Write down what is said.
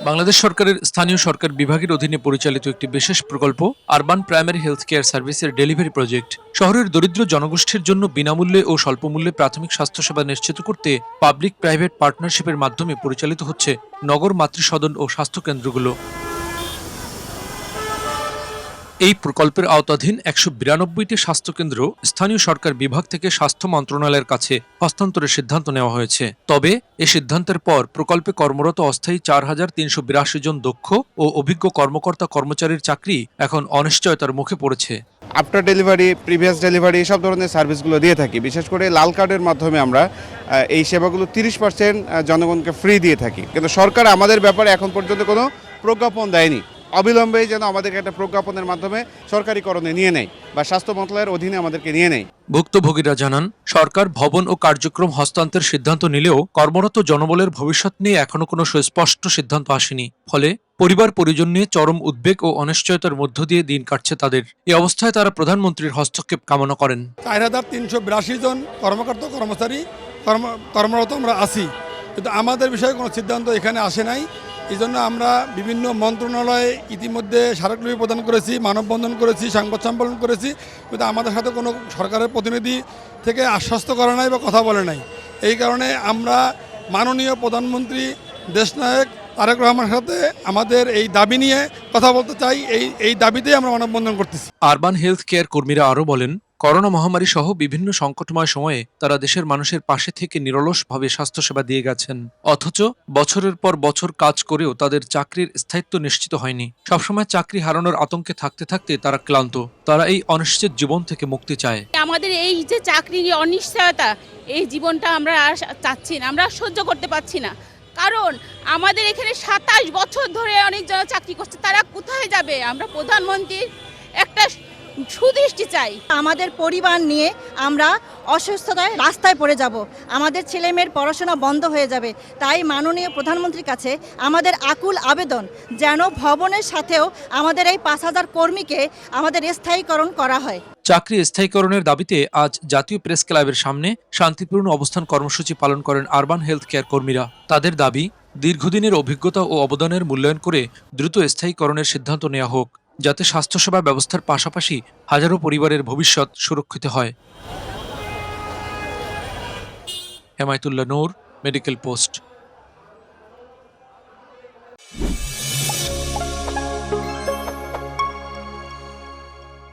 বাংলাদেশ সরকারের স্থানীয় সরকার বিভাগের অধীনে পরিচালিত একটি বিশেষ প্রকল্প আরবান প্রাইমারি হেলথ কেয়ার সার্ভিসের ডেলিভারি প্রজেক্ট। শহরের দরিদ্র জনগোষ্ঠীর জন্য বিনামূল্যে ও স্বল্পমূল্যে প্রাথমিক স্বাস্থ্যসেবা নিশ্চিত করতে পাবলিক প্রাইভেট পার্টনারশিপের মাধ্যমে পরিচালিত হচ্ছে নগর মাতৃসদন ও স্বাস্থ্যকেন্দ্রগুলো। এই প্রকল্পের আওতাধীন ১৯২টি স্বাস্থ্যকেন্দ্র স্থানীয় সরকার বিভাগ থেকে স্বাস্থ্য মন্ত্রণালয়ের কাছে হস্তান্তরের সিদ্ধান্ত নেওয়া হয়েছে। তবে এ সিদ্ধান্তের পর প্রকল্পে কর্মরত অস্থায়ী ৪,৩৮২ জন দক্ষ ও অভিজ্ঞ কর্মকর্তা কর্মচারীর চাকরি এখন অনিশ্চয়তার মুখে পড়েছে। আফটার ডেলিভারি, প্রিভিয়াস ডেলিভারি এসব ধরনের সার্ভিসগুলো দিয়ে থাকি। বিশেষ করে লাল কার্ডের মাধ্যমে আমরা এই সেবাগুলো ৩০% জনগণকে ফ্রি দিয়ে থাকি। কিন্তু সরকার আমাদের ব্যাপারে এখন পর্যন্ত কোনো প্রজ্ঞাপন দেয়নি। অবিলম্বে যেন আমাদেরকে একটা প্রজ্ঞাপনের মাধ্যমে সরকারিকরণে নিয়ে নেয় বা স্বাস্থ্য মন্ত্রণালয়ের অধীনে আমাদেরকে নিয়ে নেয়। ভুক্তভোগীরা জানান, সরকার ভবন ও কার্যক্রম হস্তান্তরের সিদ্ধান্ত নিলেও কর্মরত জনবলের ভবিষ্যৎ নিয়ে এখনো কোনো সুস্পষ্ট সিদ্ধান্ত আসেনি। ফলে পরিবার পরিজন নিয়ে চরম উদ্বেগ ও অনিশ্চয়তার মধ্য দিয়ে দিন কাটছে তাদের। এই অবস্থায় তারা প্রধানমন্ত্রীর হস্তক্ষেপ কামনা করেন। ৪,৩৮২ জন কর্মকর্তা কর্মচারী কর্মরত আমরা আছি, কিন্তু আমাদের বিষয়ে কোনো সিদ্ধান্ত এখানে আসে নাই। এই জন্য আমরা বিভিন্ন মন্ত্রণালয়ে ইতিমধ্যে স্মারকলিপি প্রদান করেছি, মানববন্ধন করেছি, সংবাদ সম্মেলন করেছি, কিন্তু আমাদের সাথে কোনো সরকারের প্রতিনিধি থেকে আশ্বস্ত করে নাই বা কথা বলে নাই। এই কারণে আমরা মাননীয় প্রধানমন্ত্রী দেশনায়ক তারেক রহমানের সাথে আমাদের এই দাবি নিয়ে কথা বলতে চাই। এই দাবিতেই আমরা মানববন্ধন করতেছি। আরবান হেলথ কেয়ার কর্মীরা আরও বলেন, করোনা মহামারী সহ বিভিন্ন সংকটময় সময়ে তারা দেশের মানুষের পাশে থেকে নিরলসভাবে স্বাস্থ্যসেবা দিয়ে গেছেন। অথচ বছরের পর বছর কাজ করেও তাদের চাকরির স্থায়িত্ব নিশ্চিত হয়নি। সবসময় চাকরি হারানোর আতঙ্কে থাকতে থাকতে তারা ক্লান্ত। তারা এই অনিশ্চিত জীবন থেকে মুক্তি চায়। আমাদের এই যে চাকরির অনিশ্চয়তা, এই জীবনটা আমরা আর চাচ্ছি না, আমরা সহ্য করতে পারছি না। কারণ আমাদের এখানে ২৭ বছর ধরে অনেকজন চাকরি করছে, তারা কোথায় যাবে? আমরা প্রধানমন্ত্রীর একটা সুদৃষ্টি চাই। আমাদের পরিবার নিয়ে আমরা অসুস্থতায় রাস্তায় পড়ে যাব, আমাদের ছেলেমেয়ের পড়াশোনা বন্ধ হয়ে যাবে। তাই মাননীয় প্রধানমন্ত্রীর কাছে আমাদের আকুল আবেদন, যেন ভবনের সাথেও আমাদের এই ৫,০০০ কর্মীকে আমাদের স্থায়ীকরণ করা হয়। চাকরি স্থায়ীকরণের দাবিতে আজ জাতীয় প্রেস ক্লাবের সামনে শান্তিপূর্ণ অবস্থান কর্মসূচি পালন করেন আরবান হেলথ কেয়ার কর্মীরা। তাদের দাবি, দীর্ঘদিনের অভিজ্ঞতা ও অবদানের মূল্যায়ন করে দ্রুত স্থায়ীকরণের সিদ্ধান্ত নেওয়া হোক, যাতে স্বাস্থ্যসেবা ব্যবস্থার পাশাপাশি হাজারো পরিবারের ভবিষ্যৎ সুরক্ষিত হয়। হেমায়েতুল্লাহ নূর, মেডিকেল পোস্ট।